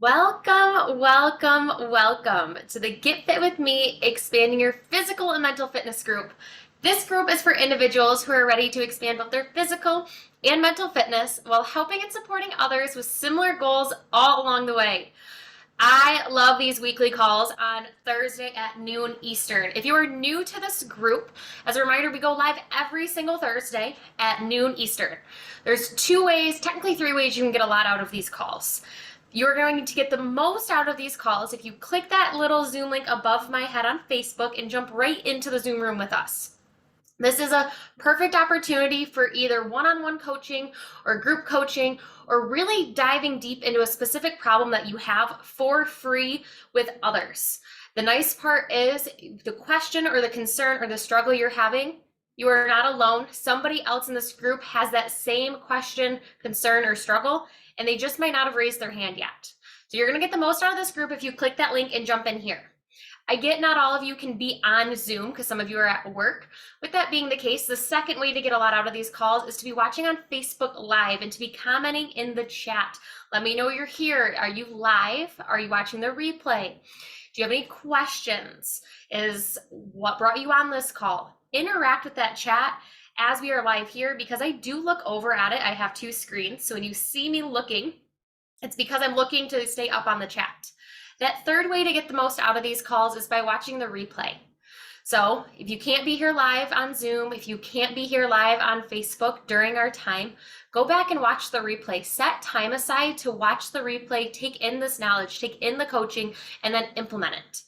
Welcome, welcome, welcome to the Get Fit With Me Expanding Your Physical and Mental Fitness group. This group is for individuals who are ready to expand both their physical and mental fitness while helping and supporting others with similar goals all along the way. I love these weekly calls on Thursday at noon Eastern. If you are new to this group, as a reminder, we go live every single Thursday at noon Eastern. There's two ways, technically three ways you can get a lot out of these calls. You're going to get the most out of these calls if you click that little Zoom link above my head on Facebook and jump right into the Zoom room with us. This is a perfect opportunity for either one-on-one coaching or group coaching, or really diving deep into a specific problem that you have for free with others. The nice part is the question or the concern or the struggle you're having, you are not alone. Somebody else in this group has that same question, concern, or struggle, and they just might not have raised their hand yet. So you're going to get the most out of this group if you click that link and jump in here. I get not all of you can be on Zoom because some of you are at work. With that being the case, the second way to get a lot out of these calls is to be watching on Facebook Live and to be commenting in the chat. Let me know you're here. Are you live? Are you watching the replay? Do you have any questions? Is what brought you on this call? Interact with that chat as we are live here, because I do look over at it. I have two screens. So when you see me looking, it's because I'm looking to stay up on the chat. That third way to get the most out of these calls is by watching the replay. So if you can't be here live on Zoom, if you can't be here live on Facebook during our time, go back and watch the replay. Set time aside to watch the replay, take in this knowledge, take in the coaching, and then implement it.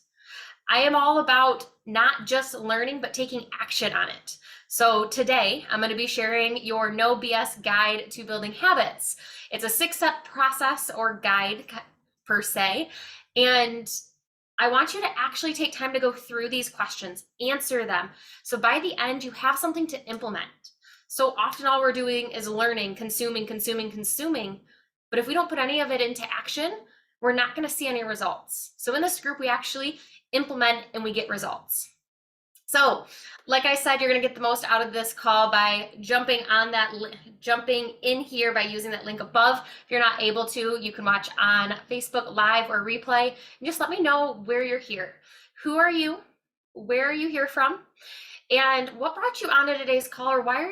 I am all about not just learning, but taking action on it. So today I'm going to be sharing your No BS guide to building habits. It's a 6-step process or guide per se. And I want you to actually take time to go through these questions, answer them. So by the end, you have something to implement. So often all we're doing is learning, consuming. But if we don't put any of it into action, we're not going to see any results. So in this group, we actually implement and we get results. So like I said, you're going to get the most out of this call by jumping in here by using that link above. If you're not able to, you can watch on Facebook Live or replay. And just let me know where you're here. Who are you? Where are you here from? And what brought you onto today's call, or why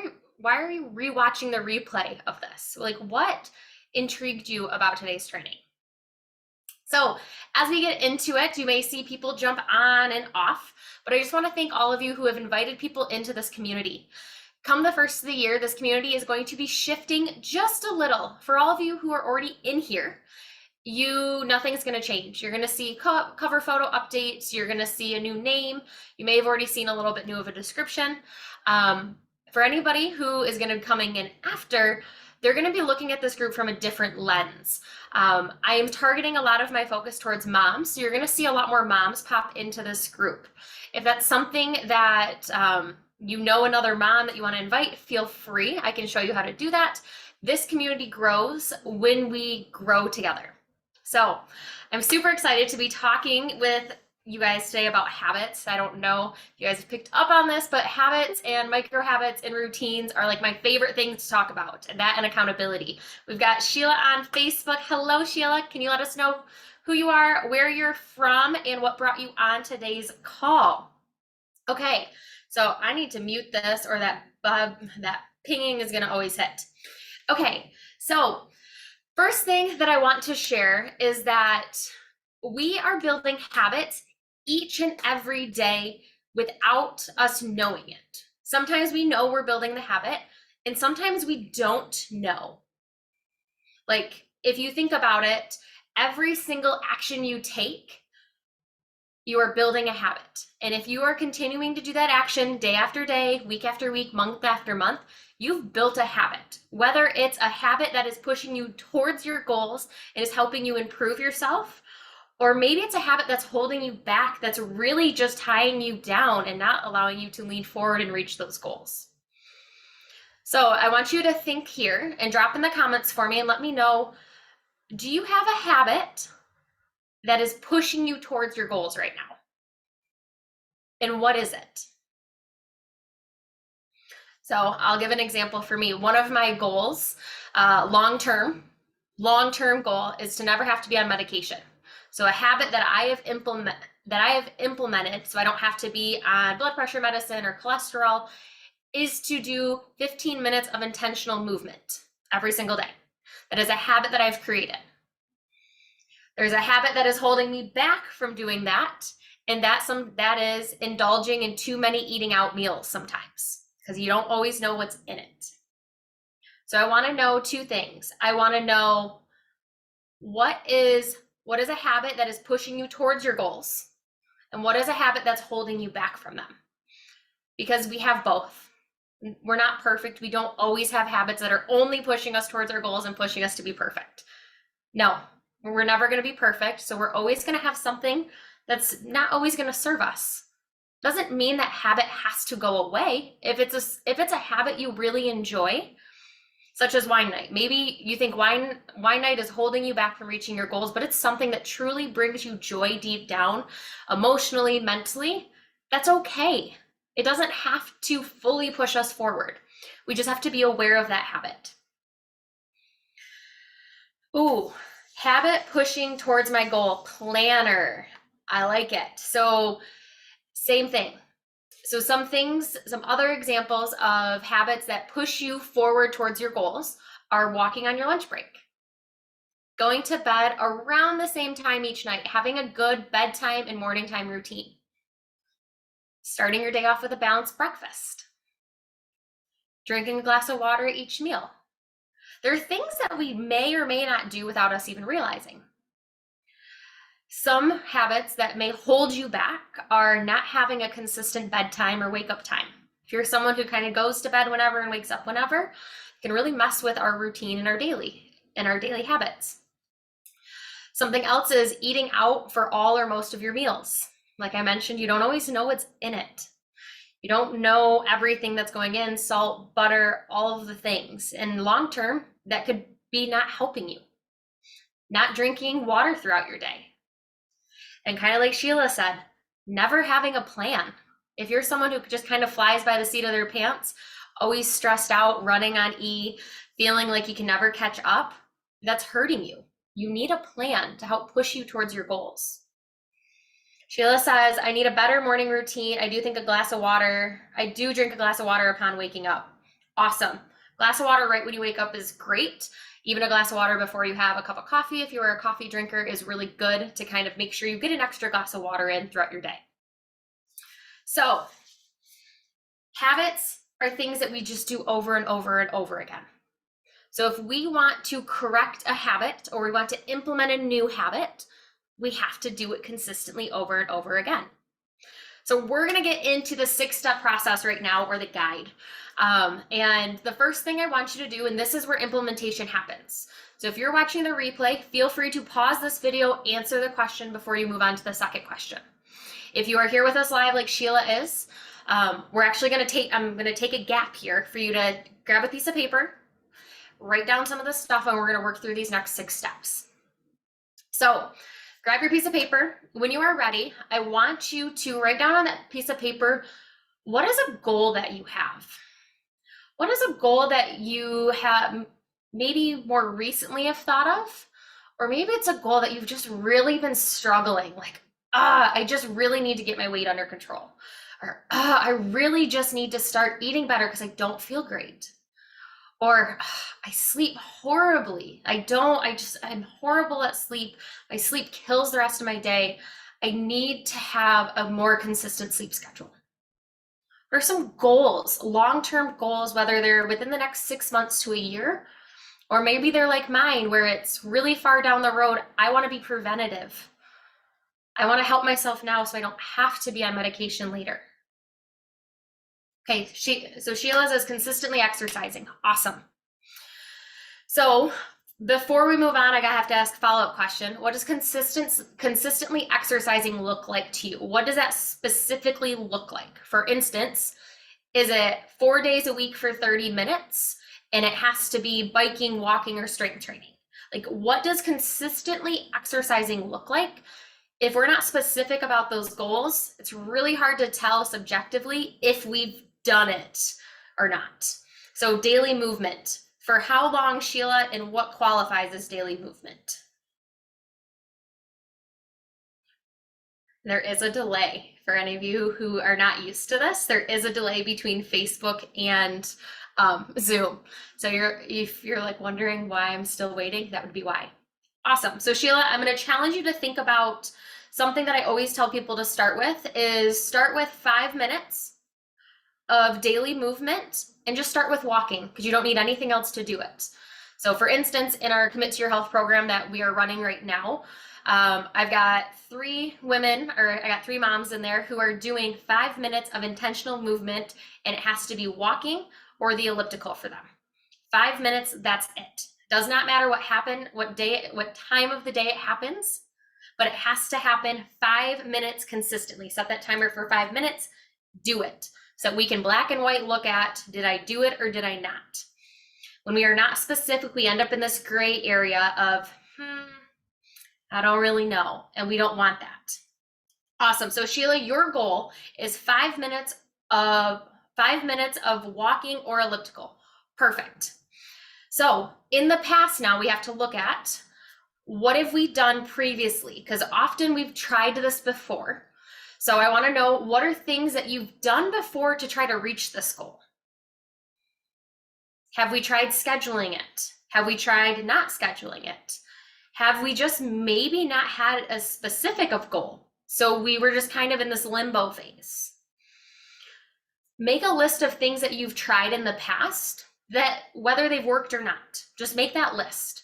are you rewatching the replay of this? Like, what intrigued you about today's training? So as we get into it, you may see people jump on and off, but I just want to thank all of you who have invited people into this community. Come the first of the year, this community is going to be shifting just a little. For all of you who are already in here, nothing's going to change. You're going to see cover photo updates. You're going to see a new name. You may have already seen a little bit new of a description. For anybody who is going to be coming in after, they're going to be looking at this group from a different lens. I am targeting a lot of my focus towards moms, so you're going to see a lot more moms pop into this group. If that's something that you know another mom that you want to invite, feel free. I can show you how to do that. This community grows when we grow together. So I'm super excited to be talking with you guys today about habits. I don't know if you guys have picked up on this, but habits and micro habits and routines are like my favorite things to talk about, and that and accountability. We've got Sheila on Facebook. Hello, Sheila. Can you let us know who you are, where you're from, and what brought you on today's call? Okay, so I need to mute this, or that pinging is going to always hit. Okay, so first thing that I want to share is that we are building habits each and every day without us knowing it. Sometimes we know we're building the habit, and sometimes we don't know. Like, if you think about it, every single action you take, you are building a habit. And if you are continuing to do that action day after day, week after week, month after month, you've built a habit. Whether it's a habit that is pushing you towards your goals and is helping you improve yourself, or maybe it's a habit that's holding you back, that's really just tying you down and not allowing you to lean forward and reach those goals. So I want you to think here and drop in the comments for me and let me know, do you have a habit that is pushing you towards your goals right now? And what is it? So I'll give an example for me. One of my goals long-term long-term goal is to never have to be on medication. So a habit that I have implemented so I don't have to be on blood pressure medicine or cholesterol is to do 15 minutes of intentional movement every single day. That is a habit that I've created. There's a habit that is holding me back from doing that, and that is indulging in too many eating out meals sometimes, because you don't always know what's in it. So I want to know two things. I want to know what is a habit that is pushing you towards your goals, and what is a habit that's holding you back from them? Because we have both. We're not perfect. We don't always have habits that are only pushing us towards our goals and pushing us to be perfect. No, we're never going to be perfect. So we're always going to have something that's not always going to serve us. Doesn't mean that habit has to go away. If it's a habit you really enjoy, such as wine night. Maybe you think wine night is holding you back from reaching your goals, but it's something that truly brings you joy deep down, emotionally, mentally. That's okay. It doesn't have to fully push us forward. We just have to be aware of that habit. Ooh, habit pushing towards my goal, planner. I like it. So same thing. So some other examples of habits that push you forward towards your goals are walking on your lunch break, going to bed around the same time each night, having a good bedtime and morning time routine, starting your day off with a balanced breakfast, drinking a glass of water at each meal. There are things that we may or may not do without us even realizing. Some habits that may hold you back are not having a consistent bedtime or wake up time. If you're someone who kind of goes to bed whenever and wakes up whenever, it can really mess with our routine and our daily habits. Something else is eating out for all or most of your meals. Like I mentioned, you don't always know what's in it. You don't know everything that's going in, salt, butter, all of the things. And long term, that could be not helping you. Not drinking water throughout your day. And kind of like Sheila said, never having a plan. If you're someone who just kind of flies by the seat of their pants, always stressed out, running on E, feeling like you can never catch up, that's hurting you. You need a plan to help push you towards your goals. Sheila says, I need a better morning routine. I do drink a glass of water upon waking up. Awesome. Glass of water right when you wake up is great. Even a glass of water before you have a cup of coffee, if you are a coffee drinker, is really good to kind of make sure you get an extra glass of water in throughout your day. So habits are things that we just do over and over and over again. So if we want to correct a habit or we want to implement a new habit, we have to do it consistently over and over again. So we're going to get into the 6-step process right now, or the guide. And the first thing I want you to do, and this is where implementation happens. So if you're watching the replay, feel free to pause this video, answer the question before you move on to the second question. If you are here with us live like Sheila is, I'm going to take a gap here for you to grab a piece of paper, write down some of the stuff, and we're going to work through these next 6 steps. So grab your piece of paper. When you are ready, I want you to write down on that piece of paper, what is a goal that you have? What is a goal that you have maybe more recently have thought of? Or maybe it's a goal that you've just really been struggling, like, I just really need to get my weight under control. Or, I really just need to start eating better because I don't feel great. Or I sleep horribly. I'm horrible at sleep. My sleep kills the rest of my day. I need to have a more consistent sleep schedule. Or some goals, long-term goals, whether they're within the next 6 months to a year, or maybe they're like mine, where it's really far down the road. I want to be preventative. I want to help myself now so I don't have to be on medication later. Okay, so Sheila says consistently exercising. Awesome. So before we move on, I have to ask a follow-up question. What does consistently exercising look like to you? What does that specifically look like? For instance, is it 4 days a week for 30 minutes and it has to be biking, walking, or strength training? Like, what does consistently exercising look like? If we're not specific about those goals, it's really hard to tell subjectively if we've done it or not. So daily movement, For how long, Sheila, and what qualifies as daily movement? There is a delay for any of you who are not used to this. There is a delay between Facebook and Zoom. So if you're like wondering why I'm still waiting, that would be why. Awesome. So Sheila, I'm going to challenge you to think about something that I always tell people to start with is start with 5 minutes of daily movement and just start with walking because you don't need anything else to do it. So for instance, in our Commit to Your Health program that we are running right now, I've got 3 women, or I got 3 moms in there who are doing 5 minutes of intentional movement, and it has to be walking or the elliptical for them. 5 minutes, that's it. Does not matter what happened, what time of the day it happens, but it has to happen 5 minutes consistently. Set that timer for 5 minutes, do it. So we can black and white look at, did I do it or did I not? When we are not specific, we end up in this gray area of, I don't really know, and we don't want that. Awesome. So Sheila, your goal is 5 minutes of walking or elliptical. Perfect. So in the past now we have to look at what have we done previously? Because often we've tried this before. So I want to know, what are things that you've done before to try to reach this goal? Have we tried scheduling it? Have we tried not scheduling it? Have we just maybe not had a specific of goal? So we were just kind of in this limbo phase. Make a list of things that you've tried in the past, that whether they've worked or not, just make that list.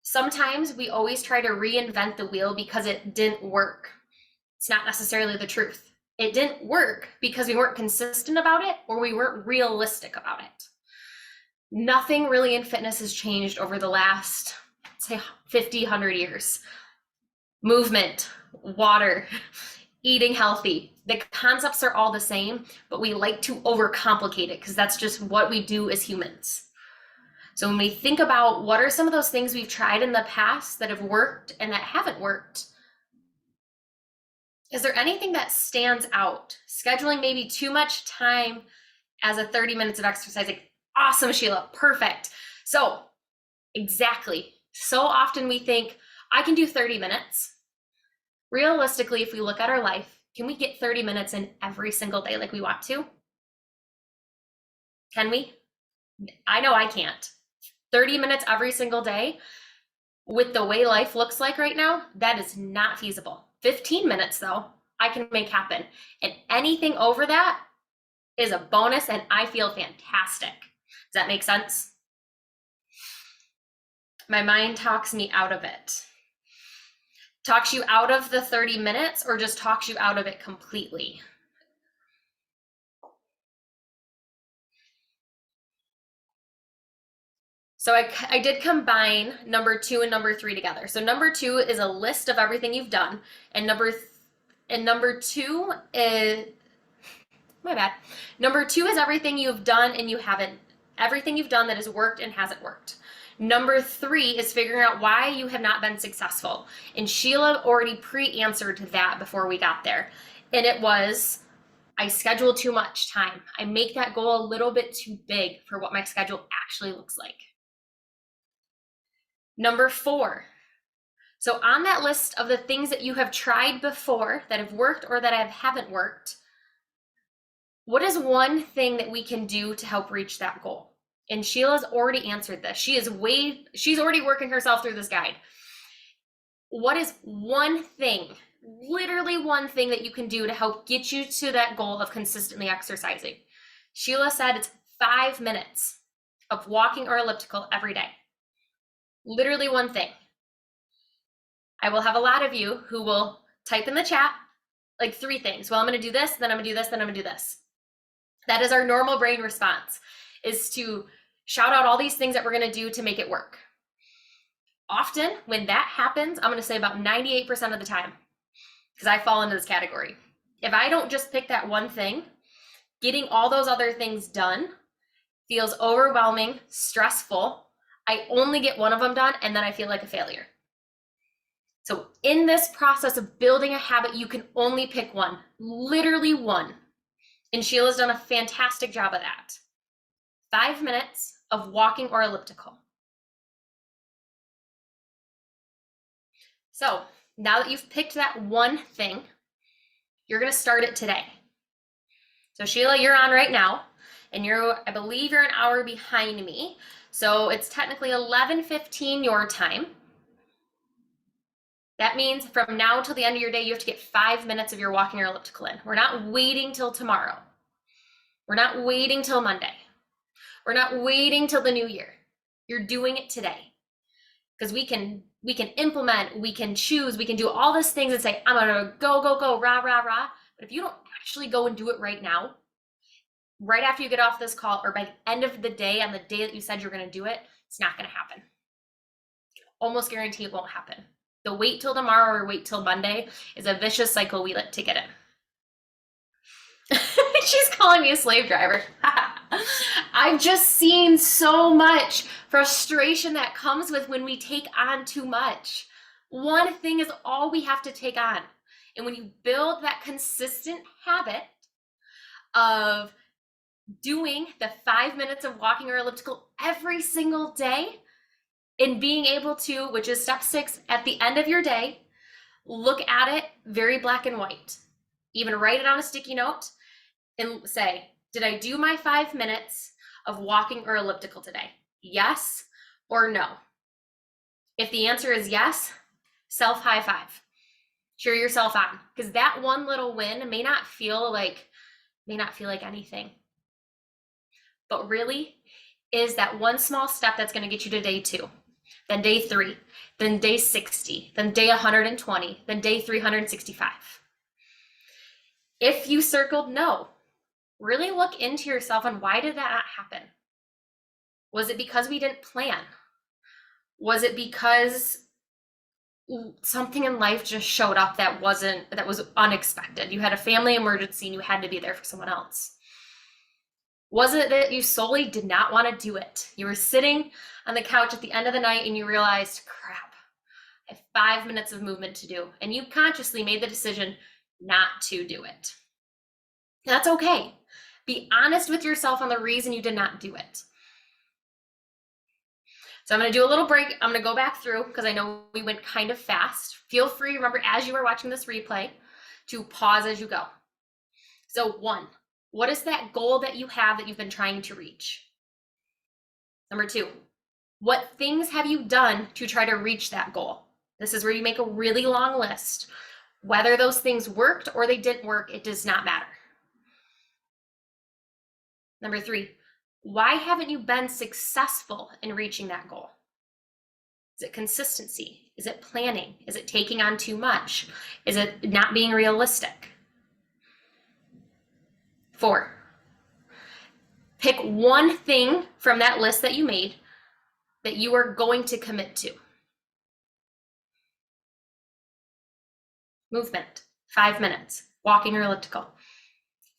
Sometimes we always try to reinvent the wheel because it didn't work. It's not necessarily the truth. It didn't work because we weren't consistent about it or we weren't realistic about it. Nothing really in fitness has changed over the last, say, 50, 100 years. Movement, water, eating healthy. The concepts are all the same, but we like to overcomplicate it because that's just what we do as humans. So when we think about what are some of those things we've tried in the past that have worked and that haven't worked, is there anything that stands out? Scheduling maybe too much time as a 30 minutes of exercising. Awesome, Sheila, perfect. So exactly. So often we think, I can do 30 minutes. Realistically, if we look at our life, can we get 30 minutes in every single day like we want to? Can we? I know I can't. 30 minutes every single day with the way life looks like right now, that is not feasible. 15 minutes though, I can make happen. And anything over that is a bonus and I feel fantastic. Does that make sense? My mind talks me out of it. Talks you out of the 30 minutes or just talks you out of it completely? So I did combine number 2 and number 3 together. So number 2 is a list of everything you've done, and number 2 is, my bad. Number 2 is everything you've done and you haven't, everything you've done that has worked and hasn't worked. Number 3 is figuring out why you have not been successful. And Sheila already pre-answered that before we got there. And it was, I schedule too much time. I make that goal a little bit too big for what my schedule actually looks like. Number 4. So on that list of the things that you have tried before that have worked or that haven't worked, what is one thing that we can do to help reach that goal? And Sheila's already answered this. She's already working herself through this guide. What is one thing, literally one thing that you can do to help get you to that goal of consistently exercising? Sheila said it's 5 minutes of walking or elliptical every day. Literally one thing. I will have a lot of you who will type in the chat like 3 things. Well, I'm going to do this, then I'm going to do this, then I'm going to do this. That is our normal brain response, is to shout out all these things that we're going to do to make it work. Often when that happens, I'm going to say about 98% of the time, because I fall into this category. If I don't just pick that one thing, getting all those other things done feels overwhelming, stressful. I only get one of them done and then I feel like a failure. So in this process of building a habit, you can only pick one, literally one. And Sheila's done a fantastic job of that. 5 minutes of walking or elliptical. So now that you've picked that one thing, you're going to start it today. So Sheila, you're on right now, and I believe you're an hour behind me. So it's technically 11:15 your time. That means from now till the end of your day, you have to get 5 minutes of your walking or elliptical in. We're not waiting till tomorrow. We're not waiting till Monday. We're not waiting till the new year. You're doing it today. Because we can implement, we can choose, we can do all these things and say, I'm gonna go, rah, rah, rah. But if you don't actually go and do it right now, right after you get off this call, or by the end of the day, on the day that you said you're gonna do it, it's not gonna happen. Almost guarantee it won't happen. The wait till tomorrow or wait till Monday is a vicious cycle we like to get in. She's calling me a slave driver. I've just seen so much frustration that comes with when we take on too much. One thing is all we have to take on. And when you build that consistent habit of doing the 5 minutes of walking or elliptical every single day, and being able to, which is step 6, at the end of your day, look at it very black and white. Even write it on a sticky note and say, did I do my 5 minutes of walking or elliptical today? Yes or no? If the answer is yes, self high five. Cheer yourself on, because that one little win may not feel like anything, but really is that one small step that's going to get you to day 2, then day 3, then day 60, then day 120, then day 365. If you circled no, really look into yourself and why did that not happen? Was it because we didn't plan? Was it because something in life just showed up that was unexpected? You had a family emergency and you had to be there for someone else. Was it that you solely did not want to do it? You were sitting on the couch at the end of the night and you realized, crap, I have 5 minutes of movement to do. And you consciously made the decision not to do it. That's okay. Be honest with yourself on the reason you did not do it. So I'm going to do a little break. I'm going to go back through because I know we went kind of fast. Feel free, remember, as you are watching this replay, to pause as you go. So 1, what is that goal that you have that you've been trying to reach? Number 2, what things have you done to try to reach that goal? This is where you make a really long list. Whether those things worked or they didn't work, it does not matter. Number 3, why haven't you been successful in reaching that goal? Is it consistency? Is it planning? Is it taking on too much? Is it not being realistic? 4, pick one thing from that list that you made that you are going to commit to. Movement, 5 minutes, walking or elliptical.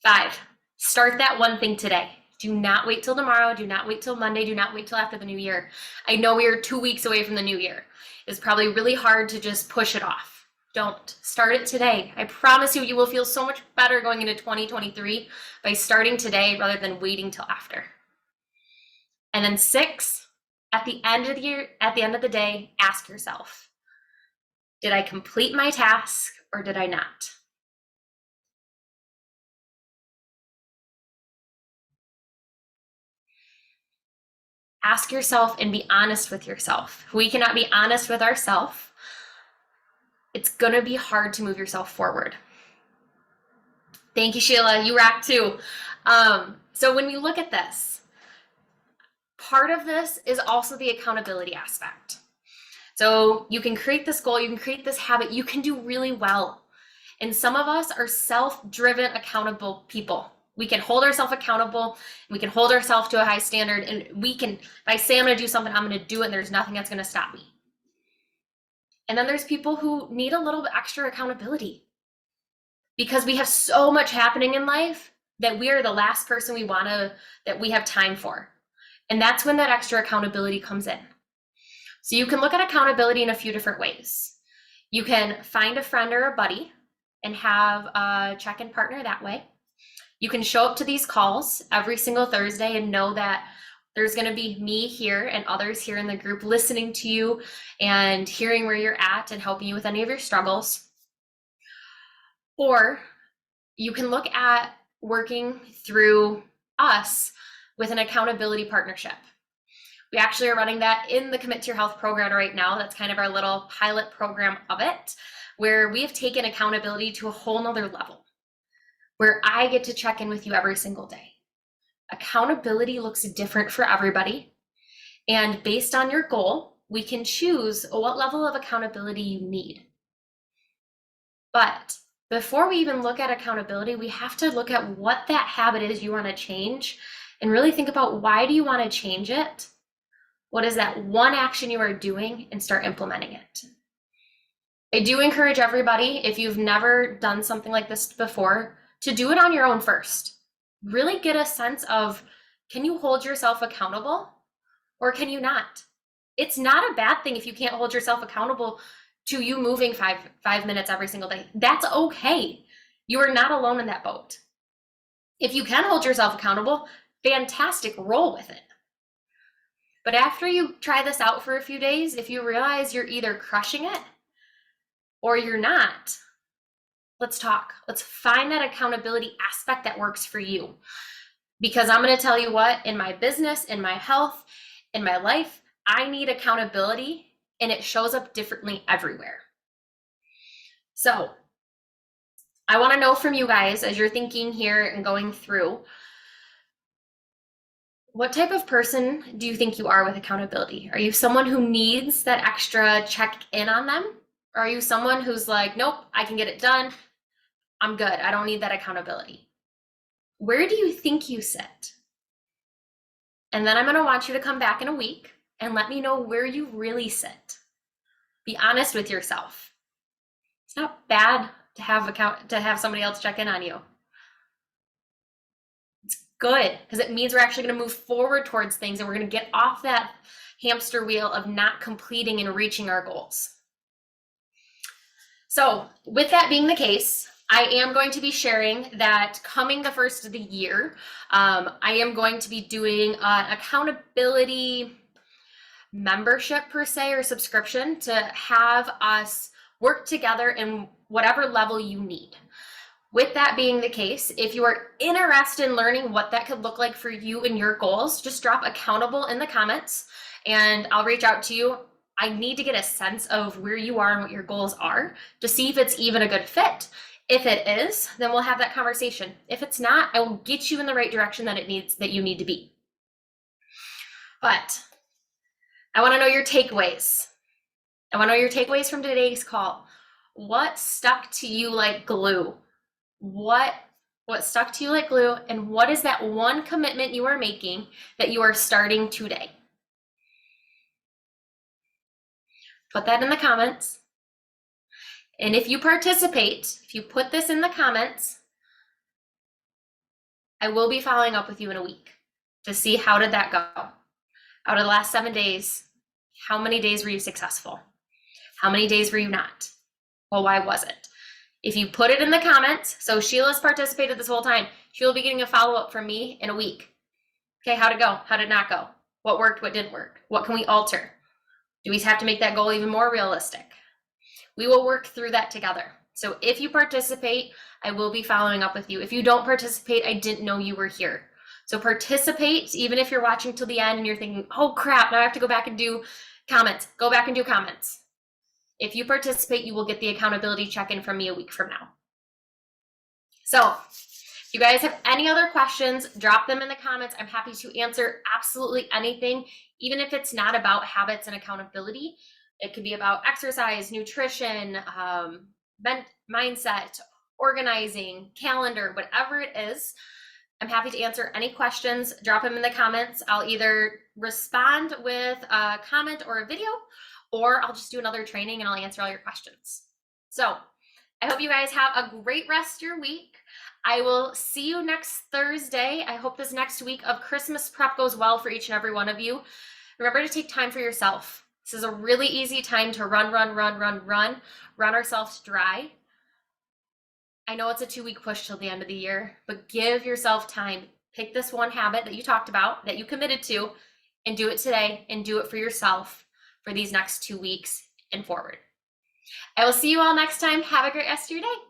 5, start that one thing today. Do not wait till tomorrow. Do not wait till Monday. Do not wait till after the new year. I know we are 2 weeks away from the new year. It's probably really hard to just push it off. Don't. Start it today. I promise you, you will feel so much better going into 2023 by starting today rather than waiting till after. And then 6, at the end of the year, at the end of the day, ask yourself, did I complete my task or did I not? Ask yourself and be honest with yourself. If we cannot be honest with ourselves, it's going to be hard to move yourself forward. Thank you, Sheila. You rock too. So when we look at this, part of this is also the accountability aspect. So you can create this goal, you can create this habit, you can do really well. And some of us are self-driven, accountable people. We can hold ourselves accountable, we can hold ourselves to a high standard, and we can, if I say I'm going to do something, I'm going to do it, and there's nothing that's going to stop me. And then there's people who need a little bit extra accountability because we have so much happening in life that we are the last person that we have time for. And that's when that extra accountability comes in. So you can look at accountability in a few different ways. You can find a friend or a buddy and have a check-in partner that way. You can show up to these calls every single Thursday and know that there's going to be me here and others here in the group listening to you and hearing where you're at and helping you with any of your struggles. Or you can look at working through us with an accountability partnership. We actually are running that in the Commit to Your Health program right now. That's kind of our little pilot program of it, where we have taken accountability to a whole nother level, where I get to check in with you every single day. Accountability looks different for everybody. And based on your goal, we can choose what level of accountability you need. But before we even look at accountability, we have to look at what that habit is you want to change and really think about, why do you want to change it? What is that one action you are doing, and start implementing it. I do encourage everybody, if you've never done something like this before, to do it on your own first. Really get a sense of, can you hold yourself accountable or can you not? It's not a bad thing if you can't hold yourself accountable to you moving five minutes every single day. That's okay. You are not alone in that boat. If you can hold yourself accountable, fantastic, roll with it. But after you try this out for a few days, if you realize you're either crushing it or you're not, let's talk. Let's find that accountability aspect that works for you. Because I'm going to tell you what, in my business, in my health, in my life, I need accountability, and it shows up differently everywhere. So I want to know from you guys, as you're thinking here and going through, what type of person do you think you are with accountability? Are you someone who needs that extra check in on them? Or are you someone who's like, nope, I can get it done. I'm good. I don't need that accountability. Where do you think you sit? And then I'm going to want you to come back in a week and let me know where you really sit. Be honest with yourself. It's not bad to have somebody else check in on you. Good, because it means we're actually going to move forward towards things, and we're going to get off that hamster wheel of not completing and reaching our goals. So with that being the case, I am going to be sharing that coming the first of the year, I am going to be doing an accountability membership per se, or subscription, to have us work together in whatever level you need. With that being the case, if you are interested in learning what that could look like for you and your goals, just drop accountable in the comments and I'll reach out to you. I need to get a sense of where you are and what your goals are to see if it's even a good fit. If it is, then we'll have that conversation. If it's not, I will get you in the right direction that you need to be. But I want to know your takeaways. I want to know your takeaways from today's call. What stuck to you like glue? What stuck to you like glue, and what is that one commitment you are making that you are starting today? Put that in the comments. And if you participate, if you put this in the comments, I will be following up with you in a week to see how did that go. Out of the last 7 days, how many days were you successful? How many days were you not? Well, why was it? If you put it in the comments, so Sheila's participated this whole time, she'll be getting a follow-up from me in a week. Okay, how'd it go? How did it not go? What worked? What didn't work? What can we alter? Do we have to make that goal even more realistic? We will work through that together. So if you participate, I will be following up with you. If you don't participate, I didn't know you were here. So participate, even if you're watching till the end and you're thinking, oh crap, now I have to go back and do comments. Go back and do comments. If you participate, you will get the accountability check-in from me a week from now. So if you guys have any other questions, drop them in the comments. I'm happy to answer absolutely anything, even if it's not about habits and accountability. It could be about exercise, nutrition, mindset, organizing, calendar, whatever it is. I'm happy to answer any questions. Drop them in the comments. I'll either respond with a comment or a video, or I'll just do another training and I'll answer all your questions. So I hope you guys have a great rest of your week. I will see you next Thursday. I hope this next week of Christmas prep goes well for each and every one of you. Remember to take time for yourself. This is a really easy time to run ourselves dry. I know it's a 2-week push till the end of the year, but give yourself time. Pick this one habit that you talked about, that you committed to, and do it today, and do it for yourself for these next 2 weeks and forward. I will see you all next time. Have a great rest of your day.